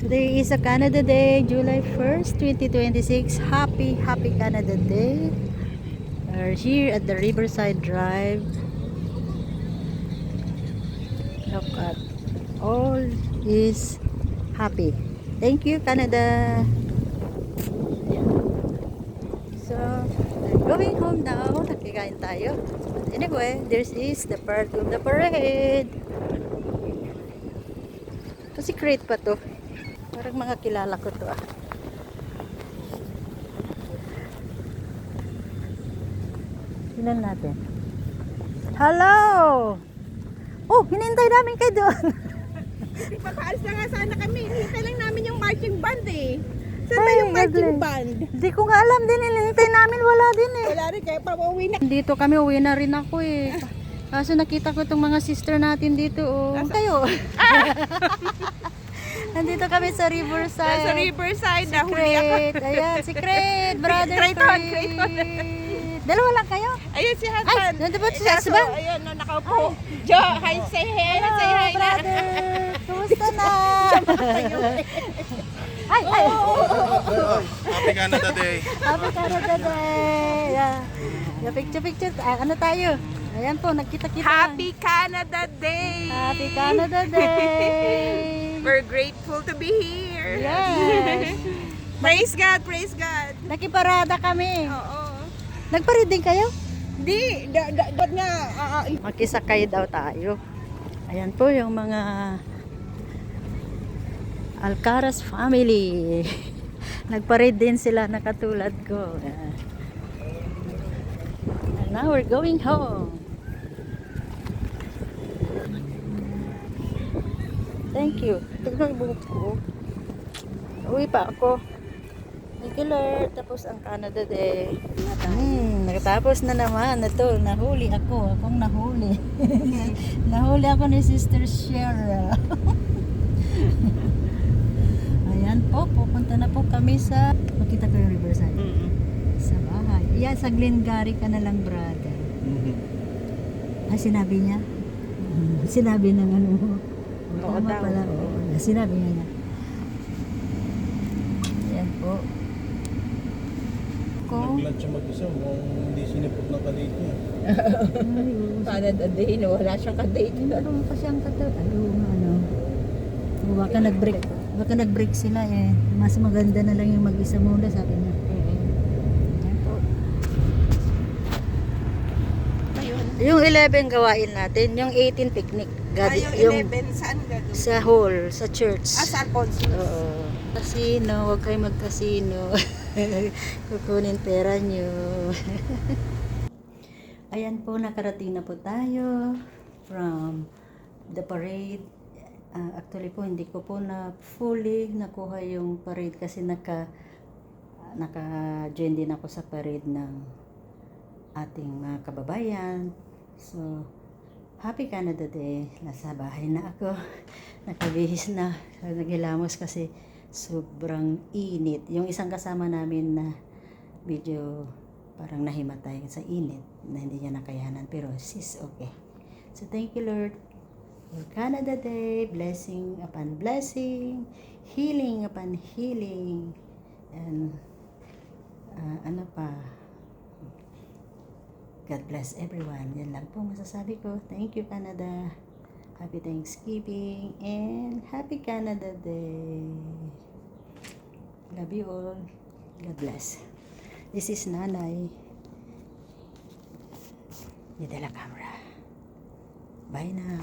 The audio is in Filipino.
Today is a Canada Day, July 1st, 2026. Happy Canada Day. We're here at the Riverside Drive. Look at all is happy. Thank you, Canada. So, we're going home now. Nakikain tayo. But anyway, this is the part of the parade. Kasi great pa to. Parang mga kilala ko to ah. Tingnan natin. Hello! Oh, hinintay namin kayo doon. Papaalis na nga sana kami. Hinintay lang namin yung marching band eh. Saan ba Ay, yung marching lovely. band? Hindi ko nga alam din. Hinintay namin. Wala din eh. Wala rin kayo, pauwi na. Dito kami, uwi na rin ako eh. Kaso nakita ko itong mga sister natin dito oh. Kayo. Nandito kami sa Riverside. Sa Riverside, nahuli ako. Secret. Ayan, secret. Brother Creighton, Creed. Dalawa lang kayo? Ayun si Ay, husband. nandun ba si Kaso, husband? Ayun, nakaupo. Jo, hi, say hi. Hello, Say hi na. brother. Kumusta na? Ay, ay. Happy Canada Day. Happy Canada Day. Yeah. Picture. Ano tayo? Ayan po, nagkita-kita. Happy Canada Day! Happy Canada Day. We're grateful to be here. Yes. Praise God, praise God. Nakiparada kami. Oo. Nagparid din kayo? Di, ba't nga, Makisakay daw tayo. Ayan po yung mga Alcaraz family. Nagparid din sila na katulad ko. And now we're going home. Thank you. Tignan yung buhok ko. Uwi pa ako. Thank you Lord. Tapos ang Canada Day. Nakatapos na naman. Ito, nahuli ako. Akong nahuli. Nahuli ako ni Sister Shara. Ayan po. Pupunta na po kami sa... Makita ko yung Riverside. Sa bahay. Yan, sa Glengarry ka na lang, brother. Ah, sinabi niya? Sinabi ng ano mo. Oo Tama daw. pala. Oo. Sinabi niya. Ayan po. Nag-lunch siya mag-isa. Mukhang hindi sinipot na kadate niya. Canada Day, no? Wala siyang ka-date. Meron pa siyang ano. Baka nag-break sila eh. Mas maganda na lang yung mag-isa muna, sabi niya. Ayan po. Ayun. Yung 11 gawain natin, yung 18 picnic. Yung 11, saan gagawin? Sa hall, sa church. Sa Alfonso. Oo. Casino, huwag kayo mag-casino. Kukunin pera nyo. Ayan po, nakarating na po tayo from the parade. Actually po, hindi ko po na fully nakuha yung parade kasi naka-join din ako sa parade ng ating mga kababayan. So, Happy Canada Day. Nasa bahay na ako. Nakabihis na. Naghilamos kasi sobrang init. Yung isang kasama namin na medyo parang nahimatay sa init na hindi niya nakayanan. Pero she's okay. So thank you Lord for Canada Day. Blessing upon blessing. Healing upon healing. And ano pa, God bless everyone. Yan lang po masasabi ko. Thank you, Canada. Happy Thanksgiving and Happy Canada Day. Love you all. God bless. This is Nanay. Ni de la Camera. Bye now.